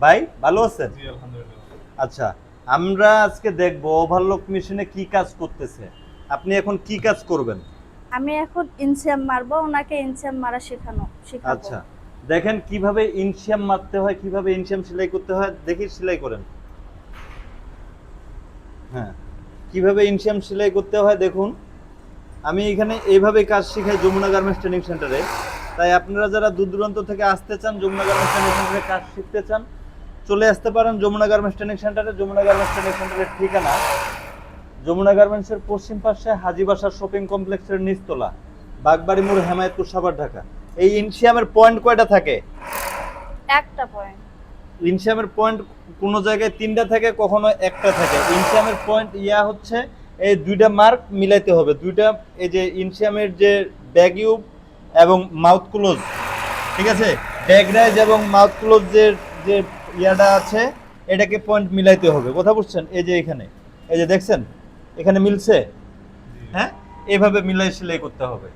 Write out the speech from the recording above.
ভাই ভালো আছেন? জি আলহামদুলিল্লাহ। আচ্ছা, আমরা আজকে দেখব ওভারলক মেশিনে কি কাজ করতেছে। আপনি এখন কি কাজ করবেন? আমি এখন ইনসিয়াম মারবো, ওনাকে ইনসিয়াম মারা শেখাবো। আচ্ছা, দেখেন কিভাবে ইনশিয়াম মারতে হয়, কিভাবে ইনশিয়াম সেলাই করতে হয়, দেখি সেলাই করেন। হ্যাঁ, কিভাবে ইনশিয়াম সেলাই করতে হয় দেখুন। আমি এখানে এইভাবে কাজ শেখাই যমুনা গার্মেন্টস ট্রেনিং সেন্টারে। তাই আপনারা যারা দূর দূরান্ত থেকে আসতে চান, যমুনা গার্মেন্টস ট্রেনিং সেন্টারে কাজ শিখতে চান, চলে আসতে পারেন যমুনা গার্মেন্টস ট্রেনিং সেন্টারে। যমুনা গার্মেন্টস ট্রেনিং সেন্টারের ঠিকানা যমুনা গার্মেন্টসের পশ্চিম পাশে হাজীবাসার শপিং কমপ্লেক্সের নিচতলা, বাগবাড়ি মোড়, হেমায়েতপুর, সাভার, ঢাকা। এই ইনশিয়ামের পয়েন্ট কয়টা থাকে? একটা পয়েন্ট। ইনশিয়ামের পয়েন্ট কোনো জায়গায় 3টা থাকে, কখনো একটা থাকে। ইনশিয়ামের পয়েন্ট হচ্ছে এই 2টা মার্ক মিলাইতে হবে। 2টা, এই যে ইনশিয়ামের যে ব্যাগিউব এবং মাউথ ক্লোজ, ঠিক আছে, ব্যাগ রাইজ এবং মাউথ ক্লোজ যে ইয়াটা আছে, এটাকে পয়েন্ট মিলাইতে হবে। কথা বুঝছেন? এই যে এখানে, এই যে দেখছেন এখানে মিলছে, হ্যাঁ, এভাবে মিলাই সেলাই করতে হবে।